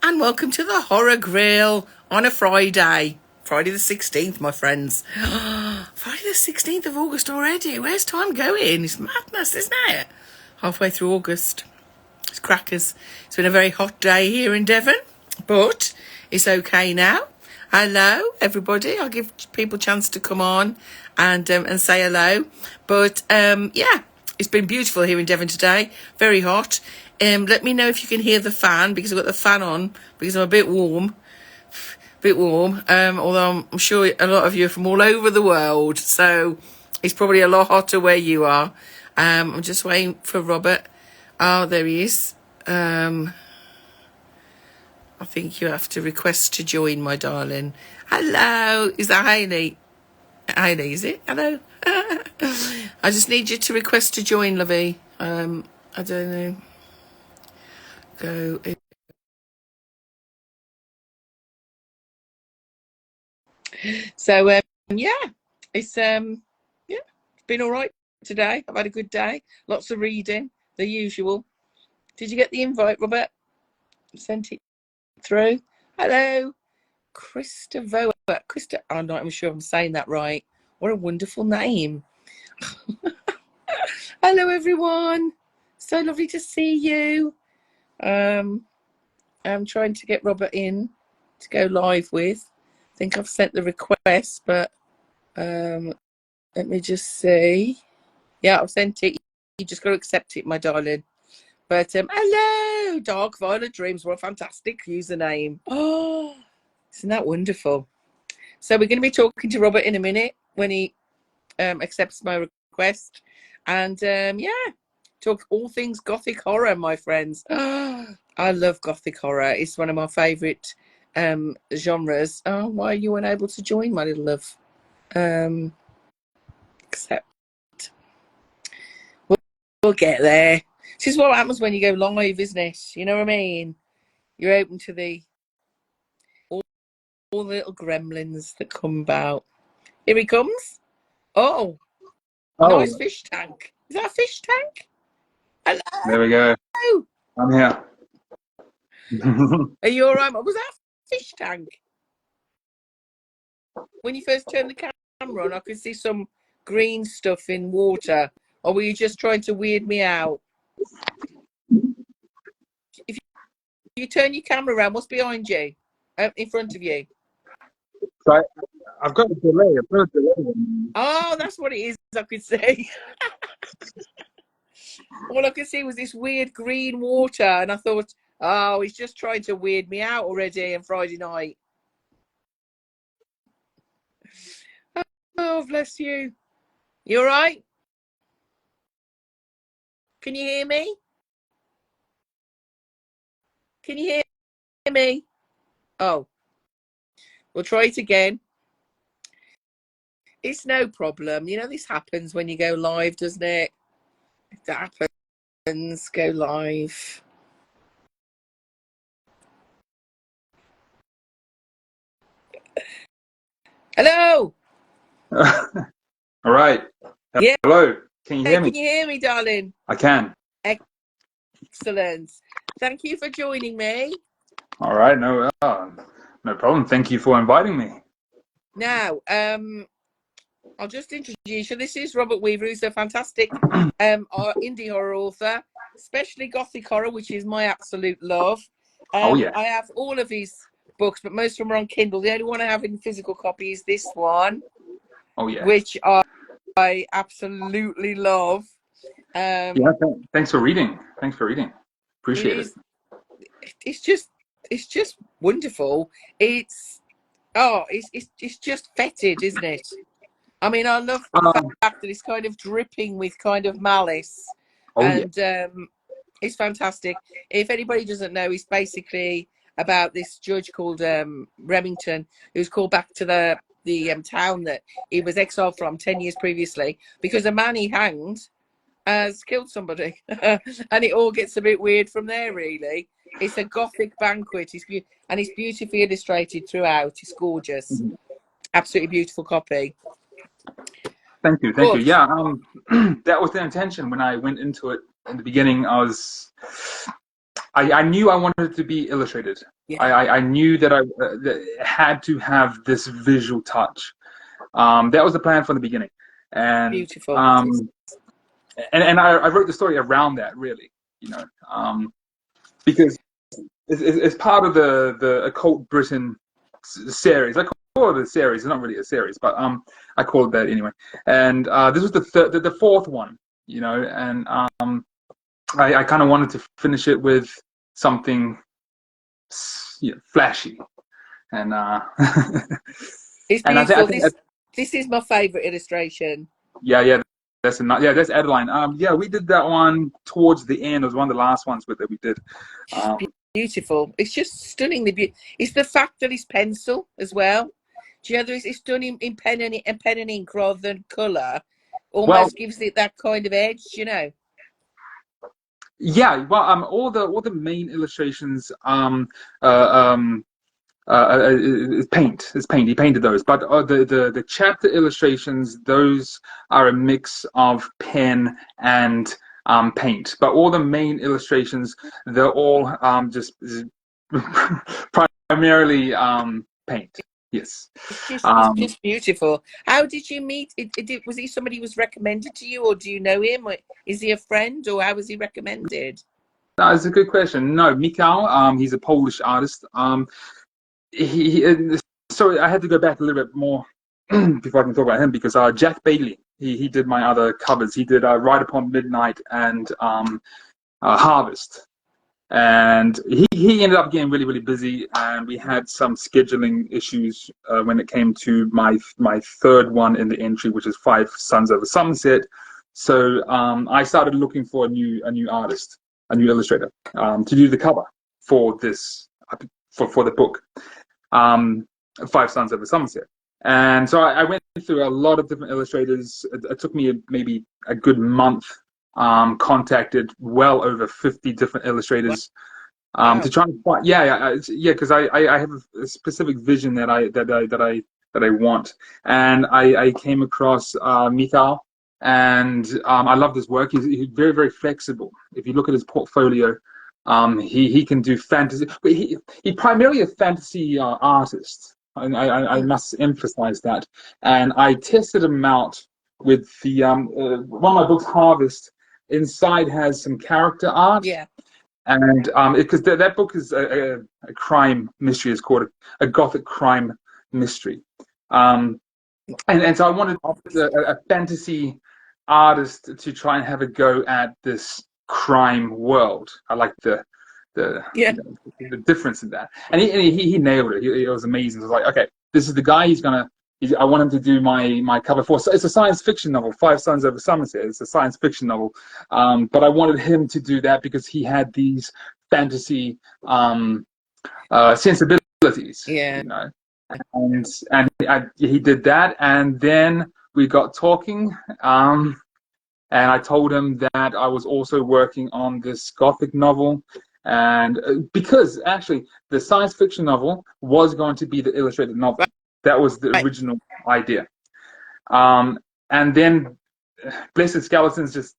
and welcome to the Horror Grill on a Friday. Friday the 16th, my friends. Friday the 16th of August already. Where's time going? It's madness, isn't it? Halfway through August. It's crackers. It's been a very hot day here in Devon, but it's okay now. Hello, everybody. I'll give people a chance to come on and say hello. But, yeah, it's been beautiful here in Devon today. Very hot. Let me know if you can hear the fan, because I've got the fan on, because I'm a bit warm. Although I'm sure a lot of you are from all over the world, so it's probably a lot hotter where you are. I'm just waiting for Robert. Oh, there he is. I think you have to request to join, my darling. Hello. Is that Hayley? Hayley, is it? Hello. I just need you to request to join, lovey. I don't know. Go. So, yeah, it's been all right today. I've had a good day. Lots of reading, the usual. Did you get the invite, Robert? Sent it through. Hello, Christopher. I'm not even sure I'm saying that right. What a wonderful name. Hello, everyone. So lovely to see you. I'm trying to get Robert in to go live with. I think I've sent the request, but let me just see. Yeah, I've sent it. You just got to accept it, my darling. But hello, Dark Violet Dreams. What a fantastic username. Oh, isn't that wonderful? So we're going to be talking to Robert in a minute when he accepts my request. And yeah, talk all things Gothic horror, my friends. I love Gothic horror. It's one of my favourite genres. Oh, why are you unable to join, my little love? Accept. We'll get there. This is what happens when you go live, isn't it? You know what I mean? You're open to all the little gremlins that come about. Here he comes. Oh, nice fish tank. Is that a fish tank? Hello. There we go. I'm here. Are you all right? Was that a fish tank? When you first turned the camera on, I could see some green stuff in water. Or were you just trying to weird me out? If you turn your camera around, what's behind you? In front of you? So I've got a delay. Oh, that's what it is, I could see. All I could see was this weird green water, and I thought, oh, he's just trying to weird me out already on Friday night. Oh, bless you. You all right? Can you hear me? Can you hear me? Oh, we'll try it again. It's no problem. You know, this happens when you go live, doesn't it? It happens. Go live. Hello. All right. Yeah. Hello. Can you hear me? Can you hear me, darling? I can. Excellent. Thank you for joining me. All right. No problem. Thank you for inviting me. Now, I'll just introduce you. This is Robert Weaver, who's a fantastic indie horror author, especially Gothic horror, which is my absolute love. Oh, yeah. I have all of his books, but most of them are on Kindle. The only one I have in physical copy is this one. Oh, yeah. Which I absolutely love. Yeah. Thanks for reading. Appreciate it. It's just wonderful. It's just fetid, isn't it? I mean, I love the fact that it's kind of dripping with kind of malice. It's fantastic. If anybody doesn't know, it's basically about this judge called Remington, who's called back to the town that he was exiled from 10 years previously because a man he hanged has killed somebody. And it all gets a bit weird from there, really. It's a Gothic banquet. It's beautifully illustrated throughout. It's gorgeous. Absolutely beautiful copy. Thank you. Yeah, that was the intention when I went into it in the beginning. I knew I wanted it to be illustrated. Yeah, I knew that that it had to have this visual touch. That was the plan from the beginning, and beautiful. um, I wrote the story around that, really, you know, because it's part of the Occult Britain series. I call it a series. It's not really a series, but I call it that anyway. And this was the fourth one, you know, and I kind of wanted to finish it with something, you know, flashy, and It's and I beautiful. think This is my favourite illustration. yeah, that's Adeline. Yeah, we did that one towards the end. It was one of the last ones that we did. Um, Beautiful. It's just stunningly beautiful. It's the fact that it's pencil as well. Do you know it's done in pen and ink rather than colour? well, Almost gives it that kind of edge, you know. yeah, well, all the main illustrations, uh, um, is paint. It's paint. He painted those, but the chapter illustrations, those are a mix of pen and paint. But all the main illustrations, they're all just primarily paint. Yes. It's Um, just beautiful. How did you meet? Was he somebody who was recommended to you, or do you know him? Or is he a friend, or how was he recommended? that's a good question. No, Mikał, he's a Polish artist. Sorry, I had to go back a little bit more before I can talk about him because Jack Bailey, he did my other covers. He did Right Upon Midnight and Harvest. And he ended up getting really busy, and we had some scheduling issues when it came to my third one in the entry, which is Five Sons of a Sunset. So I started looking for a new artist, a new illustrator, to do the cover for this for the book, Five Sons of a Sunset. And so I went through a lot of different illustrators. It took me maybe a good month, contacted well over 50 different illustrators to Wow. try and find. Yeah, because I have a specific vision that I want, and I came across Mikał, and I love his work. He's very flexible. If you look at his portfolio, he can do fantasy, but he primarily a fantasy artist. And I must emphasize that. And I tested him out with the one of my books, Harvest. Inside has some character art, Yeah. and because that book is a crime mystery. It's called a gothic crime mystery, and so I wanted a fantasy artist to try and have a go at this crime world. I like the Yeah. the difference in that, and he nailed it. It was amazing. I was like, okay, this is the guy. I want him to do my cover for. So it's a science fiction novel, Five Sons of a Somerset. It's a science fiction novel, but I wanted him to do that because he had these fantasy sensibilities, Yeah. you know. And he did that, and then we got talking, and I told him that I was also working on this gothic novel, and because actually the science fiction novel was going to be the illustrated novel. Right. That was the Right. original idea. And then Blessed Skeletons just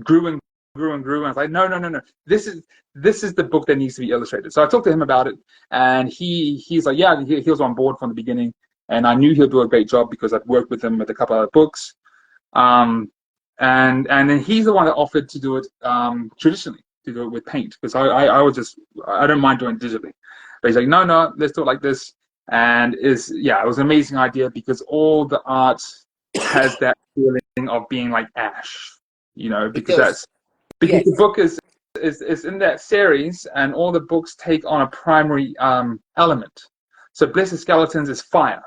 grew and grew and grew. And I was like, no. This is the book that needs to be illustrated. So I talked to him about it, and he's like, yeah, he was on board from the beginning. And I knew he'll do a great job because I'd worked with him with a couple of books. And then he's the one that offered to do it traditionally, to do it with paint, because I don't mind doing it digitally. But he's like, no, let's do it like this. And it was an amazing idea because all the art has that feeling of being like ash, you know, It because does. the Yes. book is in that series, and all the books take on a primary element. So Blessed Skeletons is fire.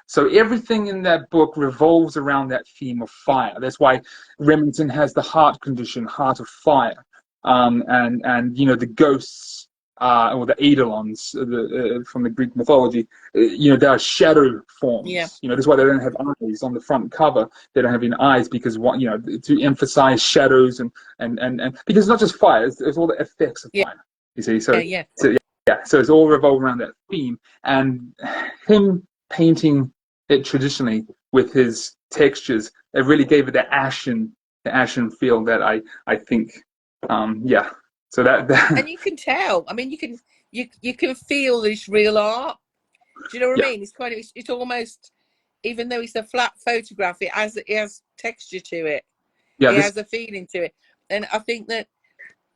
So everything in that book revolves around that theme of fire. That's why Remington has the heart condition, heart of fire, and you know the ghosts or the eidolons from the Greek mythology. You know, they are shadow Yeah. forms. You know, that's why they don't have eyes on the front cover. They don't have any eyes because you know, to emphasize shadows and because it's not just fire. It's all the effects of Yeah. fire. You see, Yeah. so it's all revolved around that theme, and him painting it traditionally with his textures, it really gave it the ashen feel that I think, yeah, So that And you can tell. I mean, you can feel this real art. Do you know what yeah, I mean? It's kind of it's almost, even though it's a flat photograph, it has texture to it. yeah, It this has a feeling to it, and I think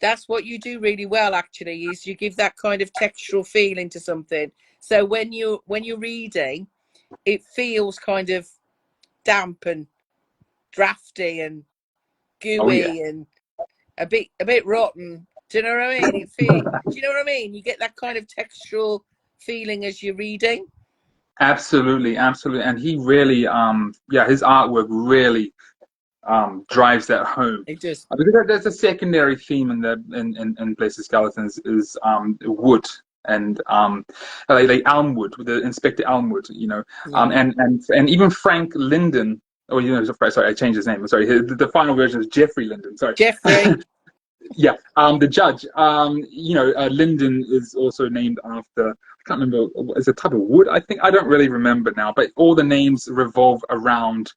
that's what you do really well. Actually, is you give that kind of textural feeling to something. So when you're reading, it feels kind of damp and drafty and oh yeah, gooey and a bit rotten. Do you know what I mean? Do you know what I mean? You get that kind of textural feeling as you're reading. absolutely, absolutely. And he really, yeah, his artwork really drives that home. It just Because there's a secondary theme in the in Blazing Skeletons is wood and like Elmwood, with the Inspector Elmwood, you know, yeah. and even Frank Linden. Oh, you know, sorry, I changed his name. Sorry, the final version is Jeffrey Linden. Sorry. Jeffrey. Yeah, the judge. You know, Linden is also named after. I can't remember. It's a type of wood. I think I don't really remember now. But all the names revolve around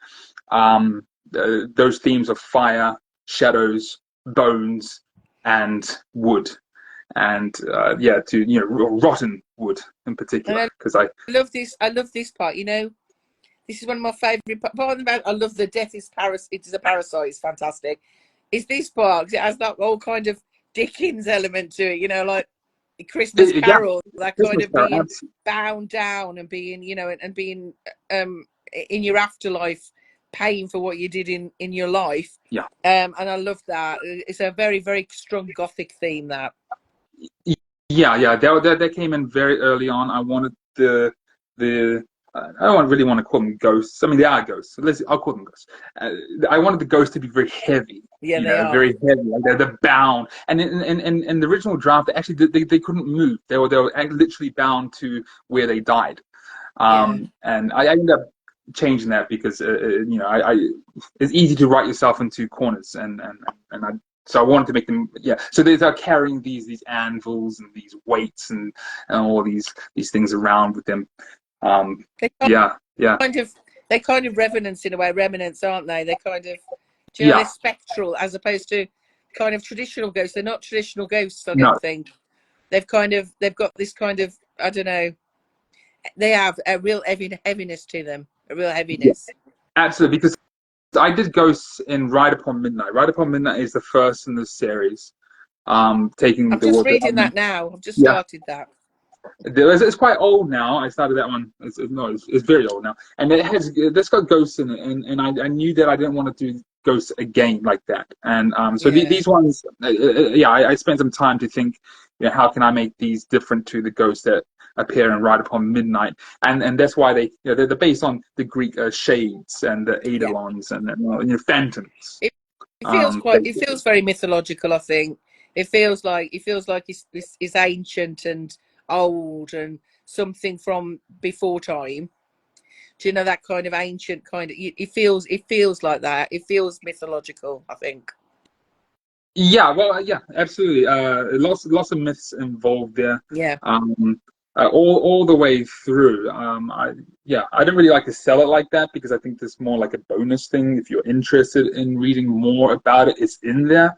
those themes of fire, shadows, bones, and wood, and yeah, to you know, rotten wood in And particular. I Because I love this. I love this part. You know, this is one of my favourite parts about. I love the death is paras. It is a parasite. It's fantastic. It's this part. It has that whole kind of Dickens element to it. You know, like a Christmas yeah, Carol. That kind Christmas of Carol. being bound down and being, you know, and being um in your afterlife, paying for what you did in your life. Yeah. And I love that. It's a very, very strong Gothic theme. That. Yeah, yeah, that came in very early on. I wanted the I don't really want to call them ghosts. I mean, they are ghosts. So I'll call them ghosts. I wanted the ghosts to be very heavy, Yeah, you they know, are. very heavy. Like they're bound. And in the original draft, they actually they couldn't move. They were literally bound to where they died. Yeah. And I ended up changing that because you know it's easy to write yourself into corners, and I so I wanted to make them, yeah. So they're carrying these anvils and these weights and all these things around with them. They Yeah, yeah, kind of they kind of revenants in a way, remnants, aren't they? They kind of, do you know, they're yeah. spectral as opposed to kind of traditional ghosts. They're not traditional ghosts, I don't No, think. They've got this kind of, I don't know. They have a real heaviness to them, a real yeah, heaviness. absolutely. Because I did Ghosts in Ride Upon Midnight. Ride Upon Midnight is the first in the series. Taking I'm the just water. reading that now. I've just Yeah, started that. it's quite old now. I started that one. It's very old now, and that's got ghosts in it. And I knew that I didn't want to do ghosts again like that. And so Yeah, these ones, yeah, I spent some time to think, you know, how can I make these different to the ghosts that appear in Ride Upon Midnight? And that's why they, you know, they're based on the Greek shades and the yeah. eidolons and you know, phantoms. It, it feels quite. It Basically. feels very mythological. I think it feels like it's ancient and old and something from before time. Do you know that kind of ancient kind of? It feels like that. It feels mythological, I think. Yeah, well, yeah, absolutely. Lots of myths involved there. Yeah, Um, all the way through. Yeah, I don't really like to sell it like that because I think there's more like a bonus thing. If you're interested in reading more about it, it's in there.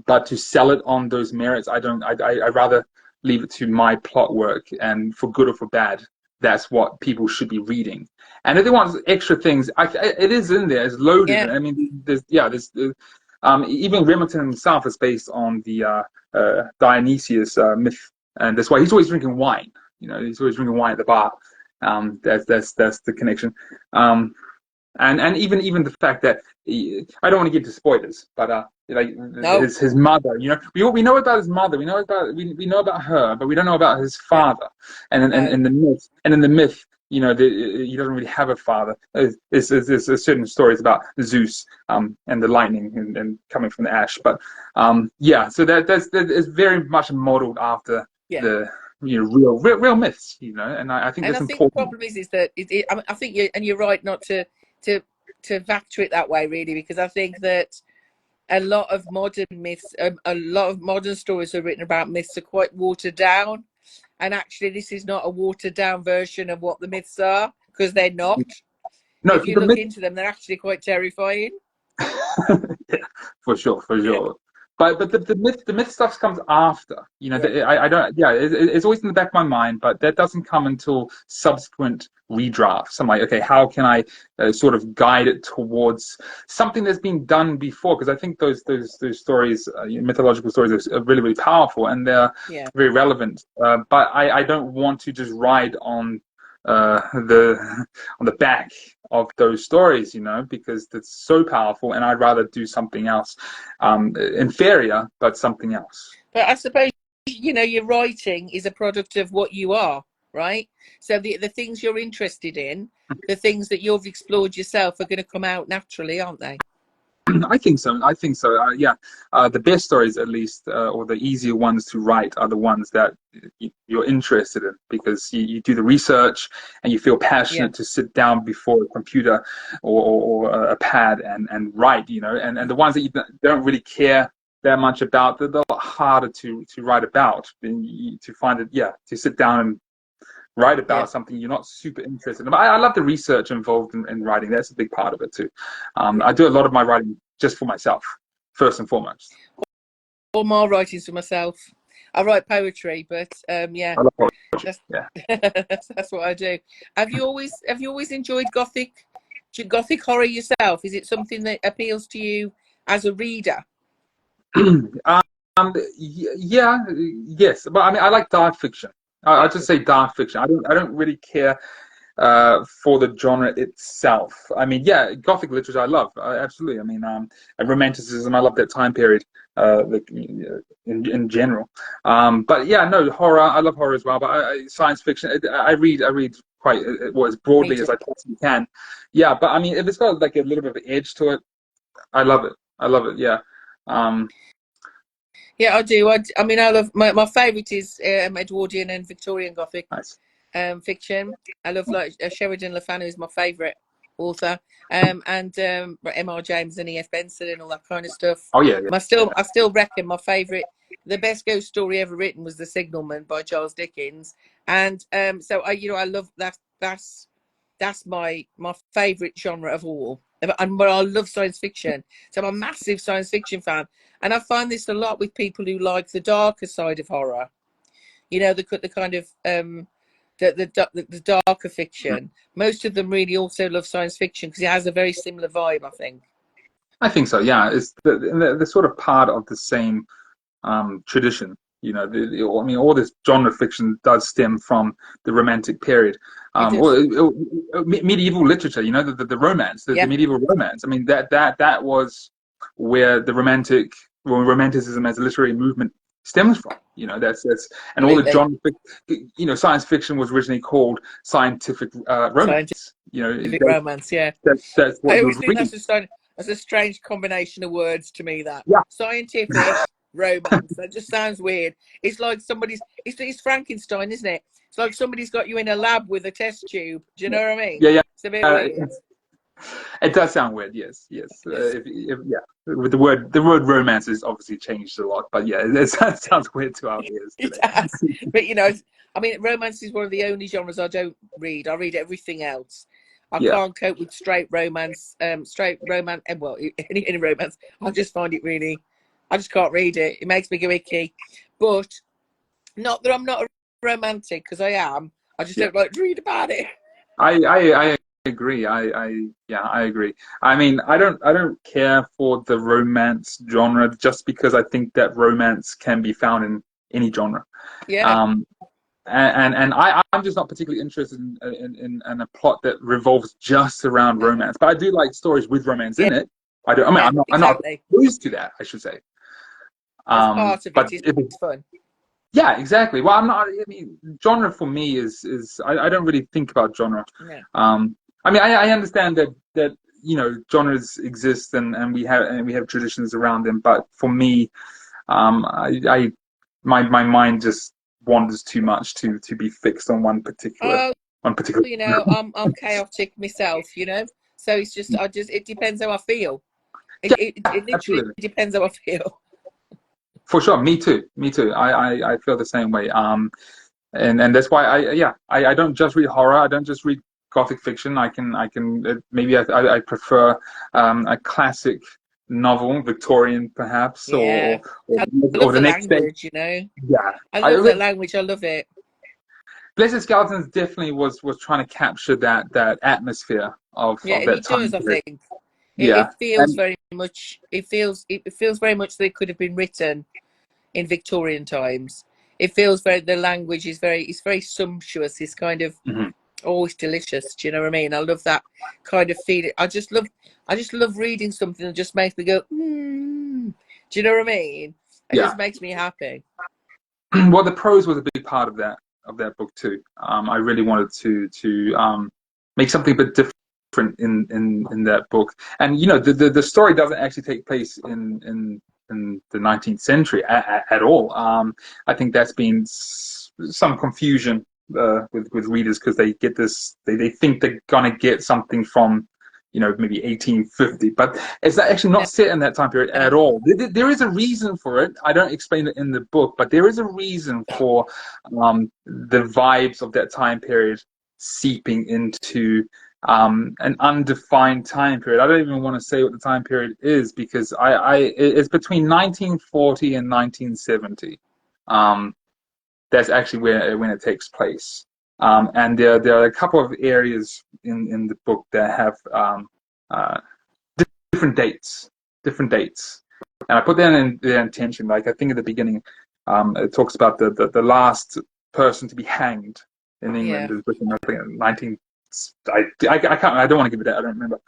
But to sell it on those merits, I don't. I'd rather leave it to my plot work, and for good or for bad, that's what people should be reading. And if they want extra things, it is in there. It's loaded. yeah. I mean, there's even Remington himself is based on the Dionysius myth, and that's why he's always drinking wine. You know, he's always drinking wine at the bar. That's the connection. And even the fact that I don't want to get into spoilers, but like No, his mother, you know, we know about his mother, we know about her, but we don't know about his yeah, father. And no. in the myth, you know, he doesn't really have a father. There's certain stories about Zeus, and the lightning and coming from the ash, but yeah, so that is very much modeled after Yeah. the, you know, real myths, you know, and I think And that's I think the important. problem is that I think you're right not to to factor it that way really, because I think that a lot of modern myths, a lot of modern stories are written about myths are quite watered down, and actually this is not a watered down version of what the myths are, because they're not. No, If so you the look myth. into them, they're actually quite terrifying. Yeah, for sure, for Yeah. sure. But the myth stuff comes after, you know. Yeah, I don't. Yeah, it's always in the back of my mind, but that doesn't come until subsequent redrafts. I'm like, okay, how can I sort of guide it towards something that's been done before? Because I think those stories, mythological stories, are really really powerful and they're yeah. very relevant. But I don't want to just ride on the on the back of those stories, you know, because that's so powerful, and I'd rather do something else, inferior, but something else. But I suppose, you know, your writing is a product of what you are, right? So the things you're interested in, the things that you've explored yourself are going to come out naturally, aren't they? I think so. I think so. Yeah, the best stories, at least, or the easier ones to write, are the ones that you're interested in because you do the research and you feel Yeah, passionate to sit down before a computer or a pad and write. You know, and the ones that you don't really care that much about, they're a lot harder to write about. To find it, yeah, to sit down and write yeah, about something you're not super interested in. But I love the research involved in writing. That's a big part of it too. yeah. I do a lot of my writing just for myself, first and foremost. All my writings for myself. I write poetry, but yeah, I love poetry. that's Yeah. that's what I do. Have you always enjoyed gothic horror yourself? Is it something that appeals to you as a reader? Yeah, yes, but I mean, I like dark fiction. I just say dark fiction. I don't really care for the genre itself. I mean, yeah, Gothic literature I love, absolutely. I mean, and Romanticism, I love that time period, in general. But yeah, no, horror, I love horror as well. But science fiction, I read quite well, as Me broadly too. as I possibly can. Yeah, but I mean, if it's got like a little bit of edge to it, I love it. I love it. Yeah. Um, Yeah, I do. I mean, I love my favourite is Edwardian and Victorian Gothic nice. fiction. I love like Sheridan Le Fanu is my favourite author, and M.R. James and E.F. Benson and all that kind of stuff. Oh yeah, yeah, I still reckon my favourite, the best ghost story ever written was The Signalman by Charles Dickens, and so I love that. That's my favourite genre of all. And but I love science fiction, so I'm a massive science fiction fan, and I find this a lot with people who like the darker side of horror. You know, the kind of the darker yeah. fiction. Most of them really also love science fiction because it has a very similar vibe, I think. I think so. Yeah, it's the sort of part of the same tradition. You know, I mean, all this genre fiction does stem from the Romantic period, It or does. medieval literature. You know, the romance, the Yeah, medieval romance. I mean, that was where Romanticism as a literary movement stems from. You know, that's and all the absolutely. genre, you know, science fiction was originally called scientific Scientific romance. You know, romance, yeah. that's what I you always would think read. that's a strange combination of words to me. That Yeah, scientific romance, that just sounds weird. It's like it's Frankenstein, isn't it? It's like somebody's got you in a lab with a test tube. Do you know what I mean? yeah, yeah. It's a bit Uh, weird. It does sound weird, yes, yes. Yeah, with the word romance has obviously changed a lot, but yeah, it sounds weird to our ears It today. has, but I mean, romance is one of the only genres I don't read. I read everything else. I Yeah, can't cope with straight romance, and well, any romance. I just find it really, I just can't read it. It makes me go icky. But not that I'm not a romantic, because I am. I just yeah. don't like to read about it. I agree. Yeah, I agree. I mean, I don't care for the romance genre just because I think that romance can be found in any genre. Yeah, Um, and I'm just not particularly interested in a plot that revolves just around no, romance. But I do like stories with romance yeah, in it. I do. I mean, yeah, I'm not exactly. opposed to that, I should say. That's part of it. But if it, It's fun. yeah, exactly. Well, I'm not. I mean, genre for me is I don't really think about genre. Yeah, I mean, I understand that you know genres exist and we have traditions around them, but for me, I my mind just wanders too much to be fixed on oh, one particular. I'm chaotic myself. So it's just it depends how I feel. It, Yeah, it literally absolutely. depends how I feel. For sure. Me too. Me too. I feel the same way. And that's why I don't just read horror. I don't just read gothic fiction. I can maybe I prefer a classic novel, Victorian perhaps, Yeah. I or love the the next day. language, you know. Yeah, I I love the language. I love it. Blessed Skeletons definitely was trying to capture that atmosphere Yeah, of and that it does, time I period. think. Yeah, It feels and very much, it feels very much that it could have been written in Victorian times. It feels very, the language is it's very sumptuous. It's kind of mhm, always delicious. Do you know what I mean? I love that kind of feeling. I just love reading something that just makes me go, mm. Do you know what I mean? It yeah. just makes me happy. Well, the prose was a big part of that book too. I really wanted to make something a bit different in that book. And the story doesn't actually take place in the 19th century at all. I think that's been some confusion with readers because they get this, they think they're gonna get something from maybe 1850, but it's actually No, not set in that time period at all. There is a reason for it. I don't explain it in the book, but there is a reason for the vibes of that time period seeping into an undefined time period. I don't even want to say what the time period is because it's between 1940 and 1970. Um, that's actually when it takes place. And there are a couple of areas in the book that have uh, different dates, different dates. And I put that in the intention. Like I think at the beginning, it talks about the last person to be hanged in yeah, England is written, I think, in 19. I can't. I don't want to give it that. I don't remember.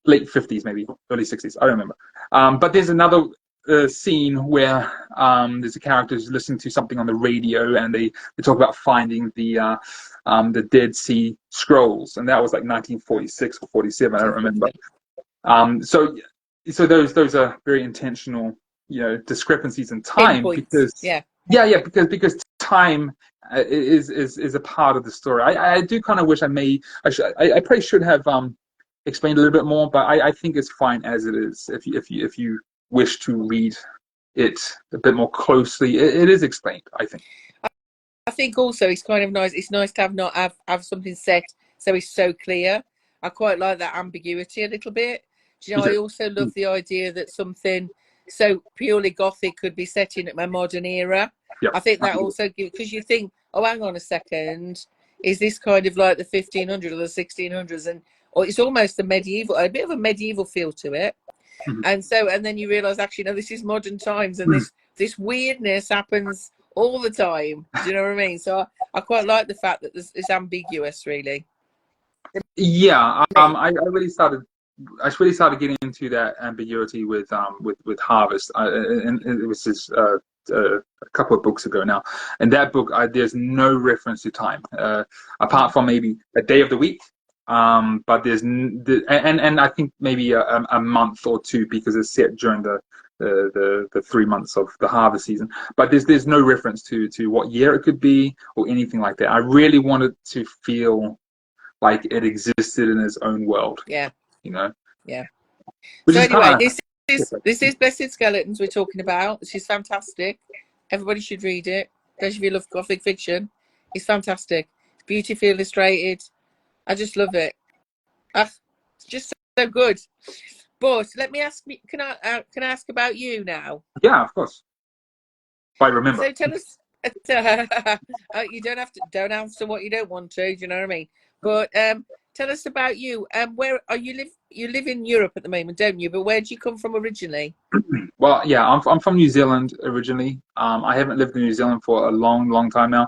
Late 50s, maybe early 60s. I don't remember. But there's another scene where there's a character who's listening to something on the radio, and they talk about finding the Dead Sea Scrolls, and that was like 1946 or 47. I don't remember. So those are very intentional, discrepancies in time pinpoints. because Yeah, because time is a part of the story. I do kind of wish I probably should have explained a little bit more, but I think it's fine as it is. If you wish to read it a bit more closely, it is explained, I think. I think also it's kind of nice. It's nice to have not have something set so it's so clear. I quite like that ambiguity a little bit. Do you Me know? I too. also love the idea that something so purely gothic could be set in a modern era. Yeah, I think that also gives, because you think, oh, hang on a second, is this kind of like the 1500s or the 1600s, and or it's almost a medieval, a bit of a medieval feel to it. mhm. And then you realize actually no, this is modern times, and this weirdness happens all the time. Do you know what I mean? So I quite like the fact that it's ambiguous, really. Yeah, Me, I really started getting into that ambiguity with Harvest, and it was just a couple of books ago now. And that book, there's no reference to time, apart from maybe a day of the week. But and I think maybe a month or two because it's set during the 3 months of the harvest season. But there's no reference to what year it could be or anything like that. I really wanted to feel like it existed in its own world, yeah, you know, yeah. which So is anyway, kind of this is Blessed Skeletons we're talking about. She's fantastic. Everybody should read it. Those of you who love gothic fiction, it's fantastic. It's beautifully illustrated. I just love it. Ah, it's just so good. But let me ask me, can I ask about you now? yeah, of course. If I remember. So tell us, you don't answer what you don't want to. Do you know what I mean? But tell us about you. Where are you live? You live in Europe at the moment, don't you? But where do you come from originally? Well, yeah, I'm from New Zealand originally. I haven't lived in New Zealand for a long time now.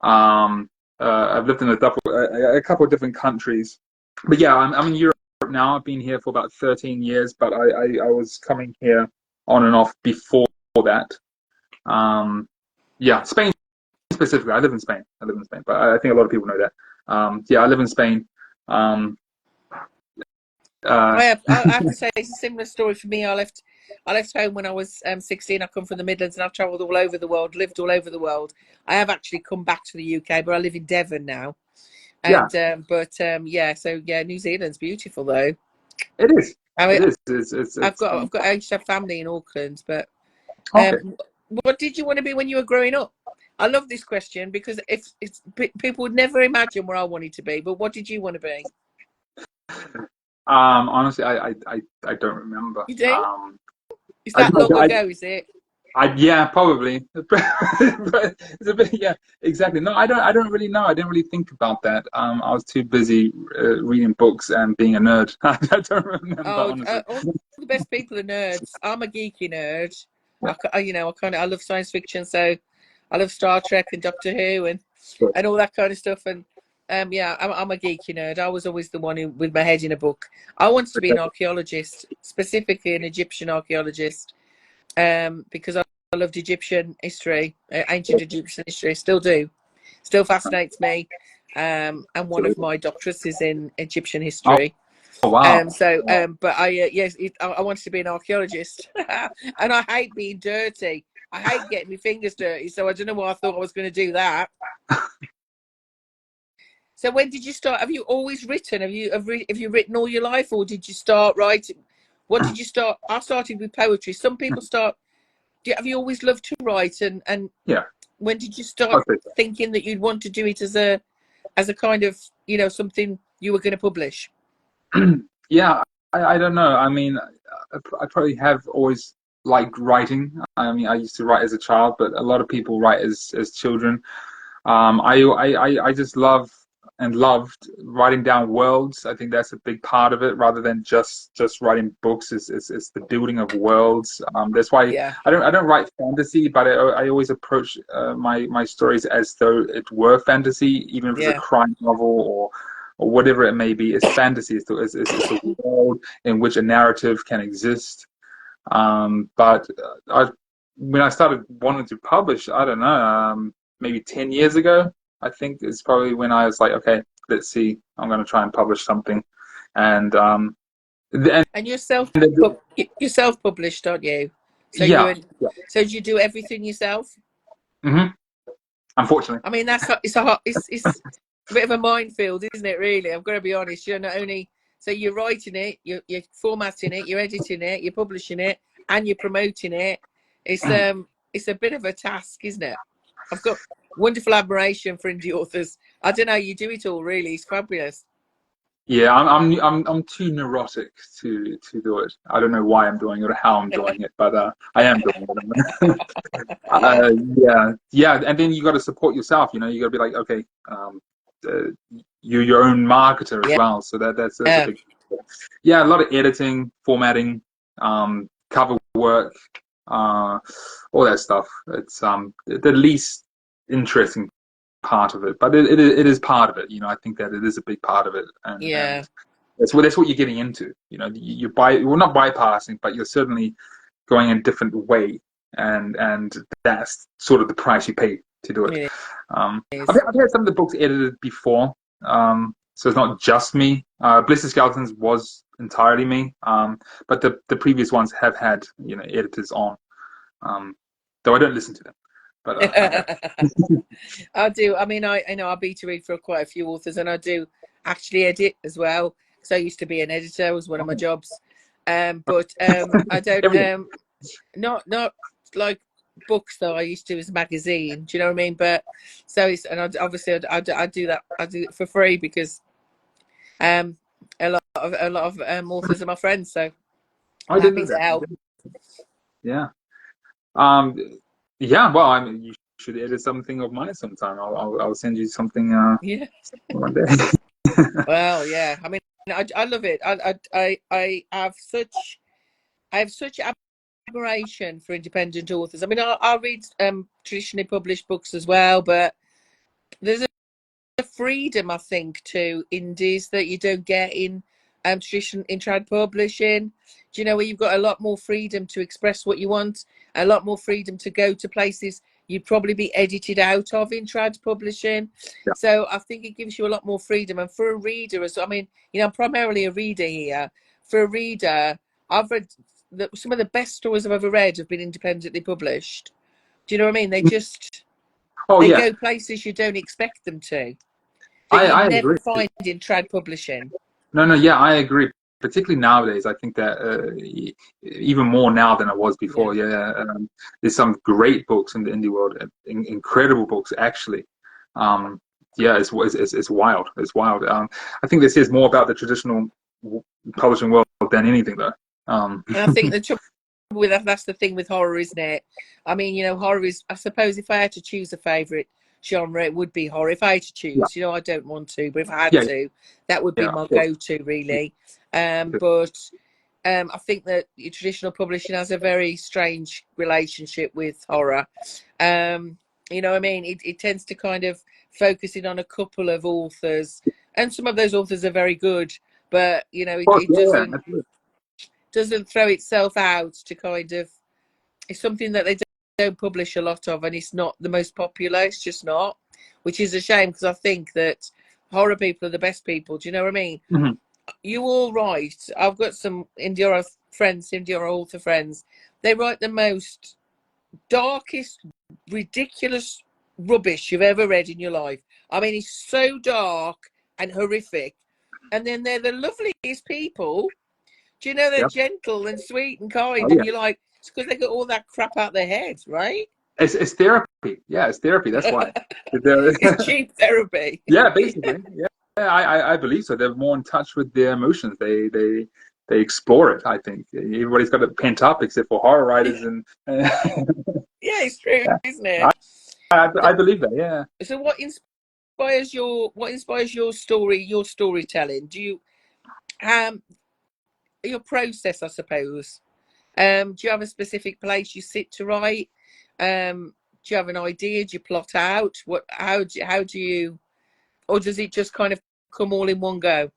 Um, I've lived in a couple of different countries, but yeah, I'm in Europe now. I've been here for about 13 years, but I was coming here on and off before that. Um, yeah, Spain specifically. I live in Spain. I live in Spain, but I think a lot of people know that. Yeah, I live in Spain. Um, uh, I have to say it's a similar story for me. I left home when I was 16. I come from the Midlands and I've travelled all over the world, lived all over the world. I have actually come back to the UK, but I live in Devon now. yeah, And yeah, so yeah, New Zealand's beautiful though. it is. I mean, It is. It's I used to have family in Auckland, but okay. what did you want to be when you were growing up? I love this question because if it's people would never imagine where I wanted to be, but what did you want to be? Honestly, I don't remember. You do? Is I, that long ago, is it? yeah, probably. But it's a bit, yeah, exactly. No, I don't really know. I didn't really think about that. I was too busy reading books and being a nerd. I don't remember, Oh, honestly. all the best people are nerds. I'm a geeky nerd. Yeah, I love science fiction, so I love Star Trek and Doctor Who sure. and all that kind of stuff. And yeah, I'm a geeky nerd. I was always the one who, with my head in a book. I wanted to be an archaeologist, specifically an Egyptian archaeologist, because I loved Egyptian history, ancient Egyptian history. Still do, still fascinates me. And one of my doctorates is in Egyptian Oh, history. wow. But yes, I wanted to be an archaeologist, and I hate being dirty. I hate getting my fingers dirty, so I don't know why I thought I was going to do that. So when did you start? Have you always written? Have you written all your life, or did you start writing? What did you start? I started with poetry. Some people start. Have you always loved to write? And Yeah. when did you start Okay. thinking that you'd want to do it as a kind of something you were going to publish? Yeah, I don't know. I mean, I probably have always liked writing. I mean, I used to write as a child, but a lot of people write as children. I just love and loved writing down worlds. I think that's a big part of it, rather than just writing books. Is the building of worlds. That's why Yeah, I don't write fantasy, but I always approach my stories as though it were fantasy, even if it's a yeah, crime novel or whatever it may be. It's fantasy. It's a world in which a narrative can exist. But when I started wanting to publish, I don't know, maybe 10 years ago, I think is probably when I was like, okay, let's see, I'm going to try and publish something. And, and and you're self published, aren't you? So yeah, yeah. so do you do everything yourself? Hmm. Unfortunately. I mean, it's a bit of a minefield, isn't it? Really, I've got to be honest. You're not only so you're writing it, you're formatting it, you're editing it, you're publishing it, and you're promoting it. It's a bit of a task, isn't it? I've got wonderful admiration for indie authors. I don't know, you do it all really. It's fabulous. Yeah, I'm too neurotic to do it. I don't know why I'm doing it or how I'm doing it, but I am doing it. Yeah, yeah, and then you got to support yourself. You got to be like, okay, uh, you're your own marketer as Yeah, well. So that's a yeah, big, yeah, a lot of editing, formatting, cover work, all that stuff. It's the least interesting part of it, but it is part of it. I think that it is a big part of it, and yeah. that's what you're getting into. You're not bypassing, but you're certainly going a different way, and that's sort of the price you pay to do it. It I've, is. I've had some of the books edited before, so it's not just me. Bliss of Skeletons was entirely me, but the previous ones have had editors on, though I don't listen to them, but I have. I do. I mean, I know I beta read for quite a few authors, and I do actually edit as well. So I used to be an editor; was one of my jobs. But I don't. Everything. Not like books though. I used to as a magazine. Do you know what I mean? But so it's and obviously I do that. I do it for free because um a lot of authors are my friends. So I I'm didn't know happy to that. help. Yeah. Um, yeah. Well, I mean, you should edit something of mine sometime. I'll send you something Yeah. one day. Well, yeah. I mean, I love it. I have such admiration for independent authors. I mean, I read traditionally published books as well, but there's a freedom, I think, to indies that you don't get in tradition in trad publishing. Do you know where you've got a lot more freedom to express what you want, a lot more freedom to go to places you'd probably be edited out of in trad publishing. Yeah. So I think it gives you a lot more freedom. And for a reader, I mean, I'm primarily a reader here. For a reader, I've read some of the best stories I've ever read have been independently published. Do you know what I mean? Oh They yeah, go places you don't expect them to, that I you'd never agree. find in trad publishing. No, no, yeah, I agree. Particularly nowadays, I think that even more now than I was Yeah. before. Yeah, there's some great books in the indie world, incredible books actually. Um, yeah, it's wild. It's wild. I think this is more about the traditional publishing world than anything, though. And I think the trouble with that's the thing with horror, isn't it? I mean, you know, horror is, I suppose if I had to choose a favourite genre, it would be horror. If I had to Yeah, choose, you know, I don't want to, but if I had yeah, to, that would be yeah, my of course. go-to, really. But I think that traditional publishing has a very strange relationship with horror. You know what I mean? It tends to kind of focus in on a couple of authors, and some of those authors are very good, but, you know, Of course, it yeah, yeah, doesn't absolutely. throw itself out to kind of, it's something that they don't publish a lot of, and it's not the most popular. It's just not, which is a shame, because I think that horror people are the best people. Do you know what I mean? Hmm. You all write. I've got some indie horror friends, indie horror author friends. They write the most darkest, ridiculous rubbish you've ever read in your life. I mean, it's so dark and horrific, and then they're the loveliest people. Do you know, they're Yep. gentle and sweet and Oh kind, and yeah. you're like, it's because they got all that crap out their head, right? It's therapy. Yeah, it's therapy. That's why. They're- It's cheap therapy. yeah, basically. Yeah, yeah, I believe so. They're more in touch with their emotions. They explore it. I think everybody's got it pent up except for horror writers, and Yeah, it's true, yeah, isn't I, it? I believe that. Yeah. So what inspires your story, your storytelling? Do you your process, I suppose? Do you have a specific place you sit to write? Do you have an idea? Do you plot out? How do you, or does it just kind of come all in one go?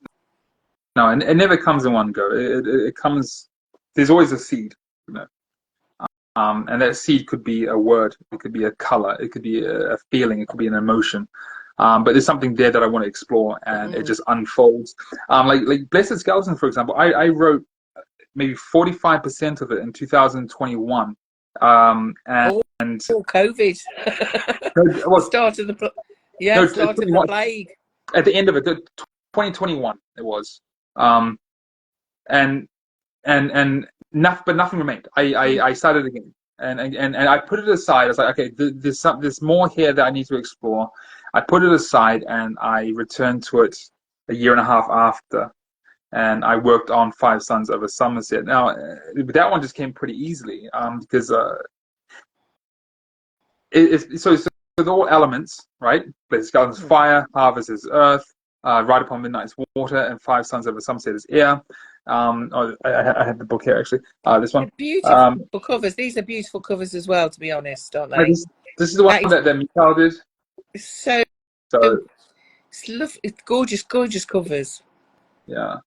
No, and it never comes in one go. It comes. There's always a seed, you know. And that seed could be a word, it could be a color, it could be a feeling, it could be an emotion. But there's something there that I want to explore, and it Mm. just unfolds. Like Blessed Skeleton, for example, I wrote maybe 45% of it in 2021. And Oh, COVID. no, The well, start of the no, start of the 21, plague. at the end of it, 2021 it was. Um, and but nothing remained. I started again, and I put it aside. I was like, okay, there's more here that I need to explore. I put it aside, and I returned to it a year and a half after, and I worked on Five Sons of a Somerset. Now, that one just came pretty easily, because so with all elements, right? There's Gardens fire, harvest is earth, Ride Upon Midnight is water, and Five Sons of a Somerset is air. I have the book here actually. This one. They're beautiful Um, covers. These are beautiful covers as well, to be honest, aren't no, they? this is the one That is that Mikhail did. so, So it's gorgeous, gorgeous covers. yeah.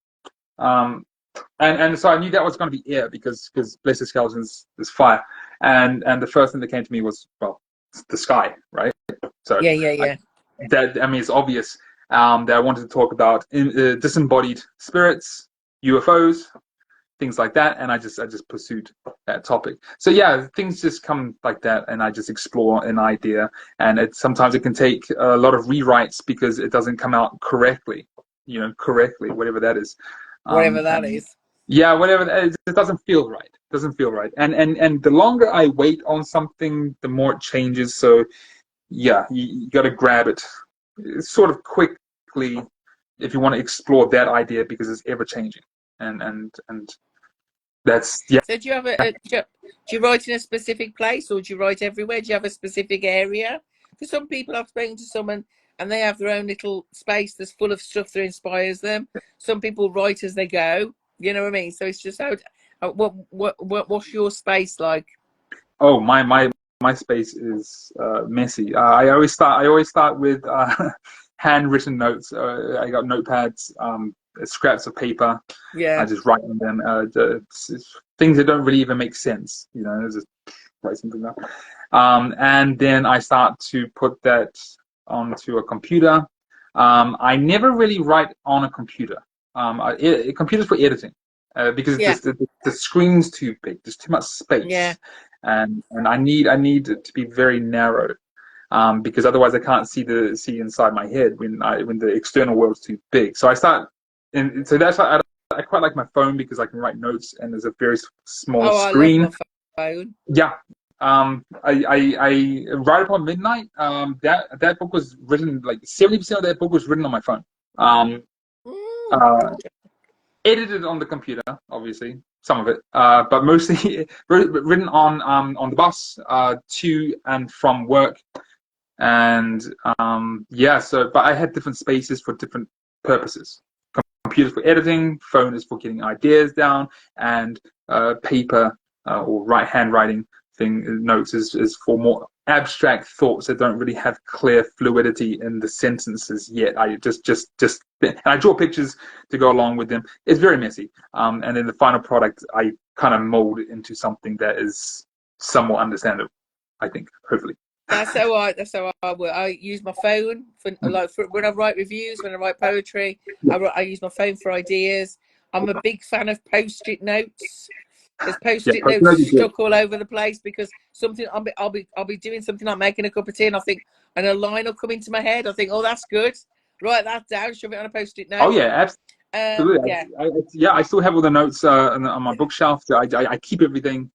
Um, and so I knew that was going to be air because Blessed Skeletons is fire, and the first thing that came to me was, well, the sky, right? So Yeah, yeah, I, yeah. that, I mean, it's obvious, that I wanted to talk about disembodied spirits, UFOs, things like that, and I just pursued that topic. So yeah, things just come like that, and I just explore an idea, and sometimes it can take a lot of rewrites because it doesn't come out correctly, correctly, whatever that is. Whatever that And is. yeah, whatever that is, it doesn't feel right. It doesn't feel right, and the longer I wait on something, the more it changes. So yeah, you got to grab it sort of quickly if you want to explore that idea because it's ever changing, and that's yeah. So do you have do you write in a specific place, or do you write everywhere? Do you have a specific area? Because some people, I've spoken to someone and they have their own little space that's full of stuff that inspires them. Some people write as they go. You know what I mean? So it's just what's your space like? Oh, my space is messy. I always start with handwritten notes. I got notepads, scraps of paper. I Yeah. just write on them. Things that don't really even make sense. Just write something down. And then I start to put that onto a computer. I never really write on a computer. Computers for editing, because Yeah. the screen's too big. There's too much Yeah. space, and I need it to be very narrow, because otherwise I can't see inside my head when the external world's too big. So I start, and so that's why I quite like my phone because I can write notes and there's a very small Oh, I love my screen. phone. Yeah. I Right Upon Midnight. That book was written, like 70% of that book was written on my phone. Um, Mm. uh, edited on the computer, obviously, some of it, but mostly written on the bus to and from work. And yeah, so but I had different spaces for different purposes. Computer for editing, phone is for getting ideas down, and paper or handwriting notes is for more abstract thoughts that don't really have clear fluidity in the sentences yet. I just and I draw pictures to go along with them. It's very messy, and then the final product I kind of mold into something that is somewhat understandable, I think, hopefully. That's how I work. I use my phone for when I write reviews, when I write poetry. I use my phone for ideas. I'm a big fan of post-it notes. There's post-it notes stuck all over the place because something I'll be doing something like making a cup of tea, and I think, and a line will come into my head. I think, oh, that's good. Write that down. Shove it on a post-it note. Oh yeah, absolutely. Yeah, I still have all the notes on my bookshelf. I keep everything.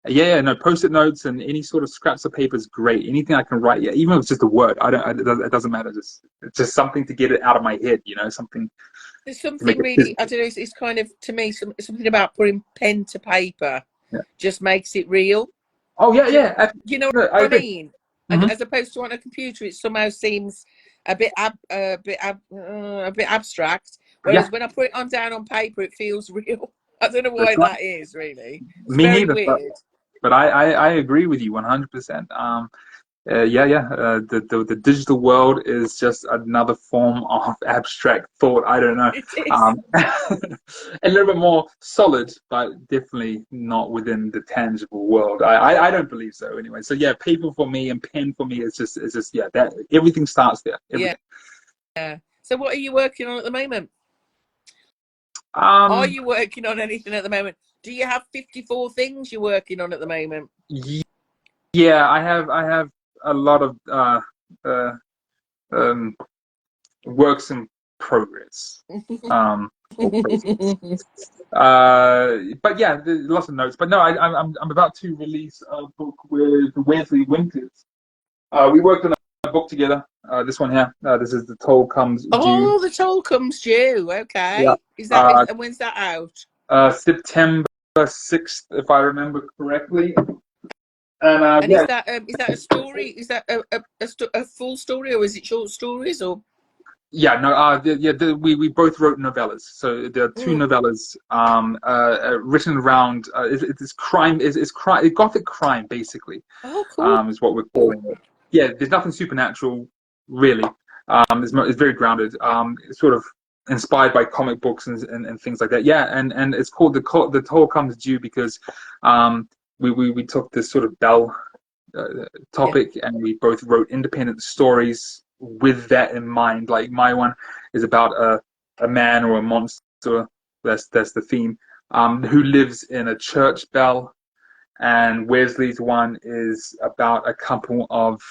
Yeah, no, post-it notes and any sort of scraps of paper is great. Anything I can write, yeah, even if it's just a word, it doesn't matter. It's just something to get it out of my head, something. There's something really, I don't know, it's kind of, to me, something about putting pen to paper just makes it real. Oh yeah. You know what I mean? Mm-hmm. As opposed to on a computer, it somehow seems a bit abstract. Whereas when I put it down on paper, it feels real. I don't know why that is, really. It's Me very neither, weird. But I agree with you 100%. The digital world is just another form of abstract thought. I don't know. It is. A little bit more solid, but definitely not within the tangible world. I don't believe so anyway. So yeah, paper for me and pen for me is just that everything starts there. Everything. Yeah. So what are you working on at the moment? Are Um, you working on anything at the moment? Do you have 54 things you're working on at the moment? yeah, I have a lot of works in progress. But yeah, there's lots of notes. But no, I'm about to release a book with Wesley Winters. We worked on a book together. This one here. This is The Toll Comes Due. Oh, The Toll Comes Due. Okay. Yeah. Is that when's that out? September 6th, if I remember correctly. And is that a story? Is that a full story, or is it short stories? Or yeah, no, we both wrote novellas. So there are two novellas written around it's crime is crime, gothic crime basically. Oh, cool. Is what we're calling it. Yeah, there's nothing supernatural really. It's very grounded. It's sort of inspired by comic books and things like that. Yeah, and it's called The Toll Comes Due because we took this sort of bell topic and we both wrote independent stories with that in mind. Like my one is about a man or a monster, that's the theme, who lives in a church bell, and Wesley's one is about a couple of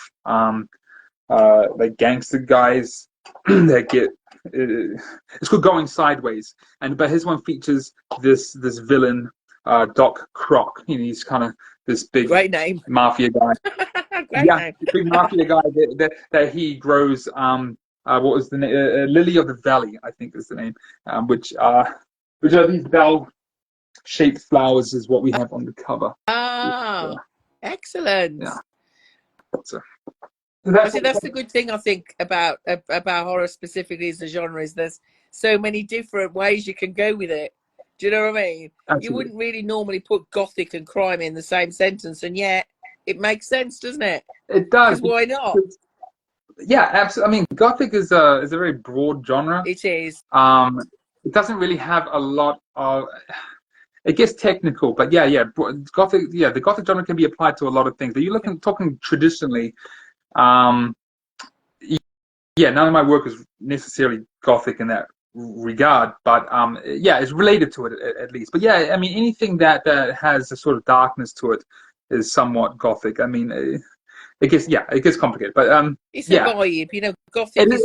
like gangster guys that get it's called Going Sideways, but his one features this villain, Doc Croc. He's kind of this big great name mafia guy. name. Big mafia guy that he grows. What was the name? Lily of the Valley, I think is the name. Which are these bell-shaped flowers, is what we have on the cover. Excellent. Yeah. So that's the good thing I think about horror specifically as a genre, is there's so many different ways you can go with it. Do you know what I mean? Absolutely. You wouldn't really normally put gothic and crime in the same sentence, and yet it makes sense, doesn't it? It does. Why not? Yeah, absolutely. I mean, gothic is a very broad genre. It is. It doesn't really have a lot of. It gets technical, but gothic. Yeah, the gothic genre can be applied to a lot of things. Are you talking traditionally? None of my work is necessarily gothic in that regard, but it's related to it at least. But yeah, I mean, anything that has a sort of darkness to it is somewhat gothic. I mean, it gets complicated, but it's a vibe, Gothic it is.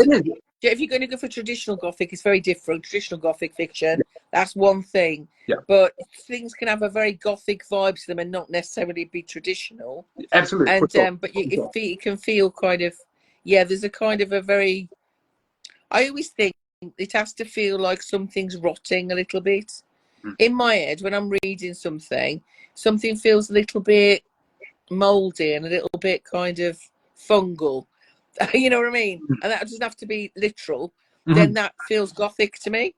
If you're going to go for traditional gothic, it's very different. Traditional gothic fiction, that's one thing. Yeah. But things can have a very gothic vibe to them and not necessarily be traditional. Absolutely. And but it can feel kind of, there's a kind of a very. I always think it has to feel like something's rotting a little bit. Mm. In my head, when I'm reading something, something feels a little bit mouldy and a little bit kind of fungal. You know what I mean? And that doesn't have to be literal. Then Mhm. that feels gothic to me.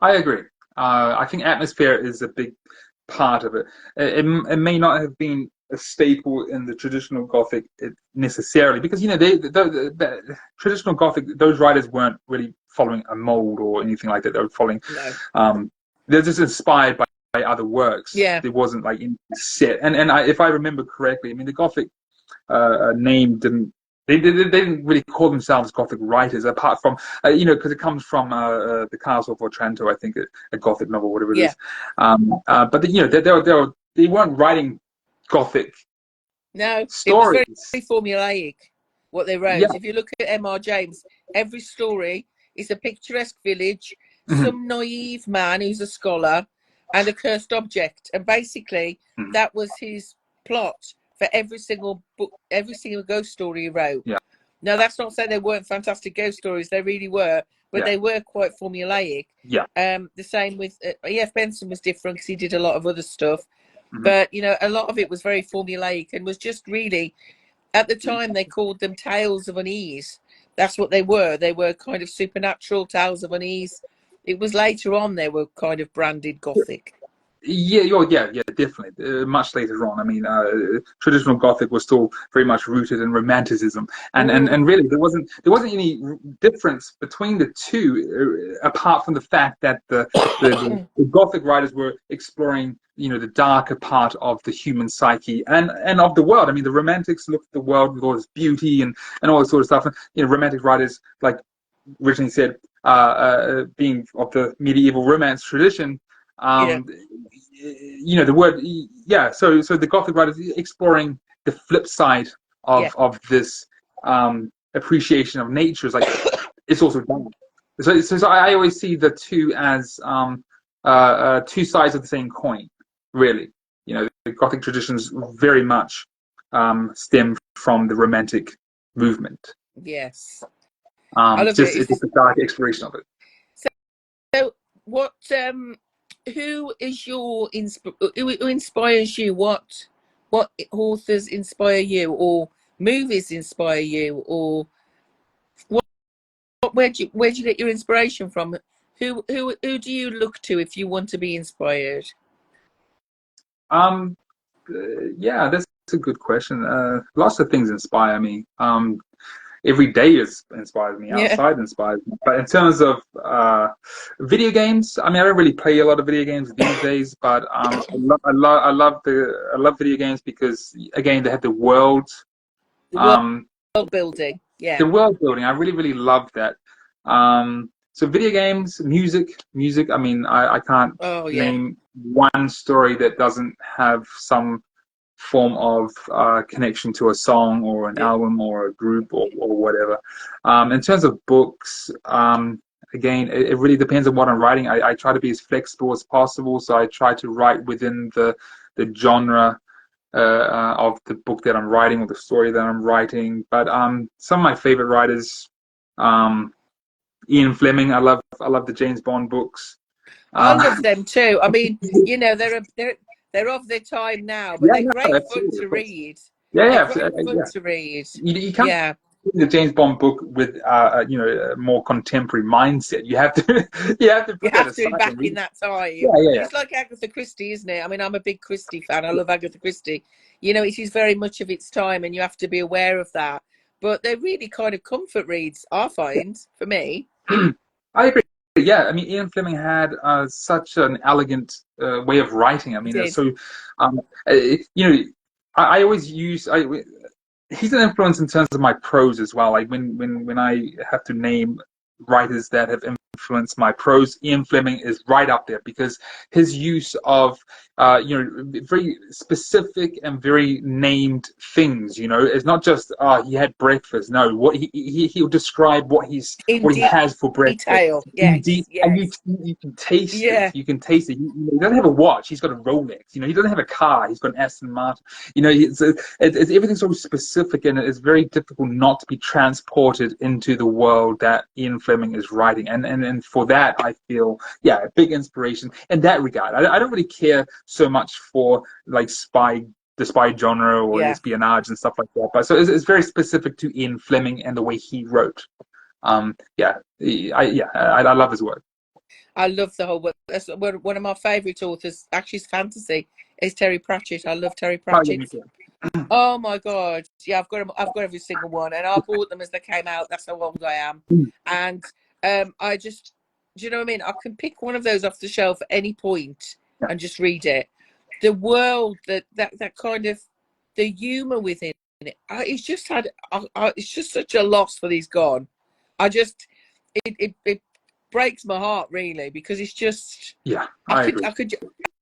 I agree. I think atmosphere is a big part of it. It may not have been a staple in the traditional Gothic necessarily, because the traditional Gothic, those writers weren't really following a mold or anything like that. They were following, No. um, they're just inspired by other works. Yeah. There wasn't like any set. And if I remember correctly, I mean the Gothic name didn't. They didn't really call themselves Gothic writers, apart from because it comes from the Castle of Otranto, I think, a Gothic novel, whatever it Yeah. is. But they weren't writing Gothic No, it was very stories. formulaic what they Yeah. wrote. If you look at M.R. James, every story is a picturesque village, Mhm. some naive man who's a scholar, and a cursed object. And basically, Mhm. that was his plot for every single book, every single ghost story he wrote. Yeah. Now, that's not saying they weren't fantastic ghost stories. They really were, but Yeah. they were quite formulaic. Yeah. The same with E.F. Benson was different because he did a lot of other stuff. Mhm. But, a lot of it was very formulaic and was just really, at the time, they called them tales of unease. That's what they were. They were kind of supernatural tales of unease. It was later on they were kind of branded gothic. Yeah, definitely. Much later on, I mean, traditional Gothic was still very much rooted in Romanticism, and really there wasn't any difference between the two, apart from the fact that the Gothic writers were exploring, the darker part of the human psyche and of the world. I mean, the Romantics looked at the world with all its beauty and all this sort of stuff. And, Romantic writers, like originally said, being of the medieval romance tradition. Yeah, Um, the word, yeah. So the Gothic writers exploring the flip side yeah, of this appreciation of nature is like it's also done. So I always see the two as two sides of the same coin, really. The Gothic traditions very much stem from the Romantic movement. yes. I love it. Just it's a dark exploration of it. So what, who is your, who inspires you? What authors inspire you, or movies inspire you, or what, where do you get your inspiration from? Who do you look to if you want to be inspired? Um, yeah, that's a good question. Lots of things inspire me. Every day inspires me. Yeah. Outside inspires me. But in terms of video games, I mean, I don't really play a lot of video games these days. But I love video games because again, they have the world. The Um, world building. Yeah. the world building. I really, really love that. So video games, music. I mean, I can't Oh yeah. name one story that doesn't have some form of connection to a song or an Yeah. album or a group or whatever. In terms of books, again, it really depends on what I'm writing. I try to be as flexible as possible, so I try to write within the genre of the book that I'm writing or the story that I'm writing. But some of my favorite writers, um, Ian Fleming. I love the James Bond books. I Um, love them too. I mean, they're of their time now, but yeah, they're no, great fun absolutely, to of course. read. Yeah, They're yeah, great fun yeah. to read. You can't Yeah. read the James Bond book with a more contemporary mindset. You have to you have to You put that have to be aside and back in read. that Yeah, time. yeah, It's like Agatha Christie, isn't it? I mean, I'm a big Christie fan. I yeah. love Agatha Christie. It is very much of its time, and you have to be aware of that. But they're really kind of comfort reads, I find, for me. I agree. Yeah, I mean, Ian Fleming had such an elegant way of writing. I He mean, did. um, uh, you know, I always use. He's an influence in terms of my prose as well. Like when I have to name writers that have influenced my prose, Ian Fleming is right up there because his use of very specific and very named things. It's not just he had breakfast. No, what he'll describe In what he has for breakfast. detail. Indeed, Yes, and yes. you can taste it. Yeah. You can taste it. He doesn't have a watch. He's got a Rolex. He doesn't have a car. He's got an Aston Martin. It's everything's so specific, and it's very difficult not to be transported into the world that Ian Fleming Fleming is writing, and for that I feel a big inspiration in that regard. I don't really care so much for like the spy genre or Yeah. espionage and stuff like that, but so it's very specific to Ian Fleming and the way he wrote. I love his work. I love the whole work. That's one of my favourite authors. Actually, it's fantasy. Is Terry Pratchett. I love Terry Oh yeah, Pratchett. me too. Oh my god, yeah, I've got them. I've got every single one, and I bought them as they came out. That's how old I am. And I just, do you know what I mean? I can pick one of those off the shelf at any point Yeah. and just read it. The world, that kind of, the humour within it. It's just had. It's just such a loss that he's gone. It breaks my heart really, because it's just. Yeah, I agree. I could,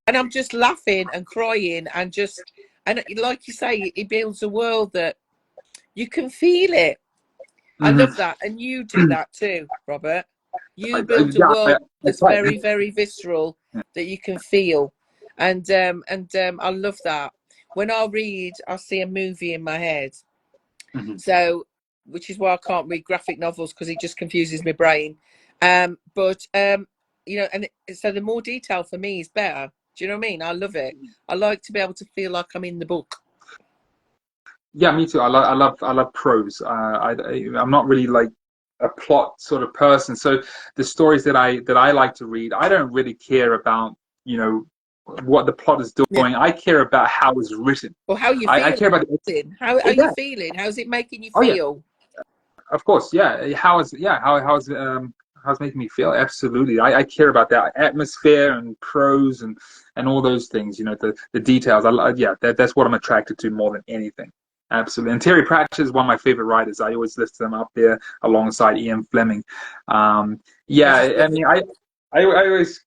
and I'm just laughing and crying and just. And like you say, it builds a world that you can feel it. I love that. And you do that too, Robert. You build a world that's right. very, very visceral, that you can feel. And I love that. When I read, I see a movie in my head. So, which is why I can't read graphic novels, because it just confuses my brain. But you know, and so the more detail for me is better. Do you know what I mean? I love it. I like to be able to feel like I'm in the book. Yeah, me too. I love prose. I'm not really like a plot sort of person. So the stories that I like to read, I don't really care about, what the plot is Yeah. doing. I care about how it's written. Or how you I feeling? care about How are you feeling? How's it making you feel? of course, yeah. How it's making me feel. Absolutely. I care about that atmosphere and prose and all those things, the details. That's what I'm attracted to more than anything. Absolutely. And Terry Pratchett is one of my favorite writers. I always list them up there alongside Ian Fleming. I mean, I always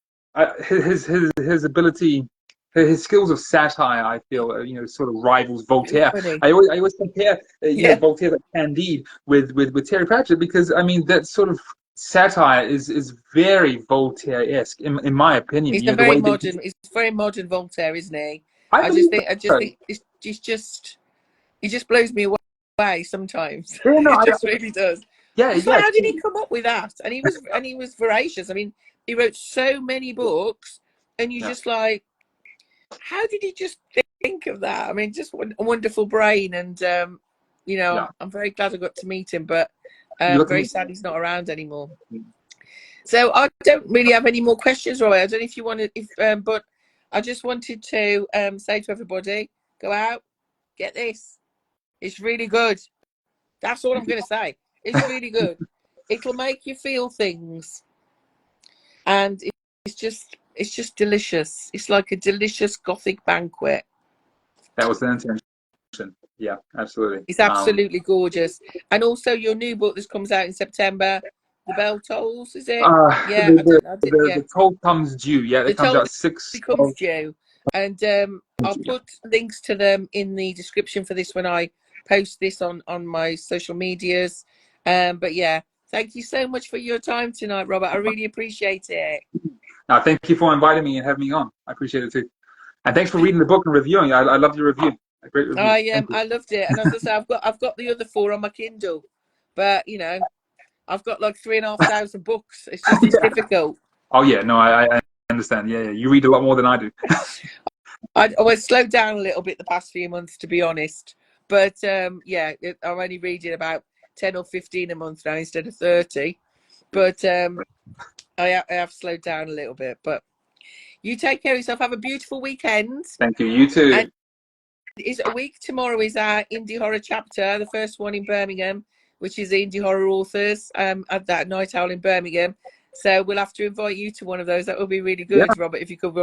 his ability, his skills of satire, I feel, sort of rivals Voltaire. Funny. I always compare, Voltaire like Candide with Terry Pratchett, because I mean that sort of satire is very Voltaire-esque in my opinion. He's a The very way modern. He's very modern Voltaire, isn't he? I believe I just think he just blows me away sometimes. yeah, no, It just really does. yeah, Just like, how did he come up with that? And he was voracious. I mean, he wrote so many books, and you just like, how did he just think of that? I mean, just a wonderful brain. And I'm very glad I got to meet him, but very sad he's not around anymore. So I don't really have any more questions, Roy. I don't know if you wanted, but I just wanted to say to everybody, go out, get this. It's really good. That's all I'm going to say. It's really good. It'll make you feel things, and it's just delicious. It's like a delicious Gothic banquet. That was the intention. Yeah, absolutely. It's absolutely gorgeous. And also your new book that comes out in September, The Bell Tolls, is it? Yeah, the toll comes due. Yeah, The it comes toll out 6 becomes due. And I'll put links to them in the description for this when I post this on my social medias. But yeah, thank you so much for your time tonight, Robert. I really appreciate it. Thank you for inviting me and having me on. I appreciate it too. And thanks for reading the book and reviewing. I love your review. A great review. I loved it. And as I say, I've got the other 4 on my Kindle, but I've got like 3,500 books. It's difficult. Oh yeah, no, I understand. Yeah, you read a lot more than I do. I slowed down a little bit the past few months, to be honest. But I'm only reading about 10 or 15 a month now instead of 30. But I have slowed down a little bit. But you take care of yourself. Have a beautiful weekend. Thank you. You too. And a week tomorrow is our indie horror chapter, the first one in Birmingham, which is the indie horror authors at that Night Owl in Birmingham. So we'll have to invite you to one of those. That would be really good, Robert, if you could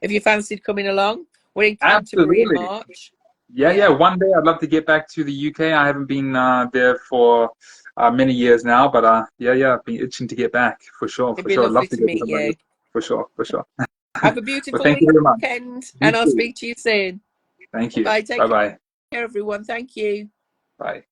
if you fancied coming along. We're in Canterbury in March. Yeah. One day I'd love to get back to the UK. I haven't been there for many years now, but I've been itching to get back for sure. It'd be lovely to meet you. For sure. Have a beautiful weekend, and I'll speak to you soon. Thank you. Bye. Take care, everyone. Thank you. Bye.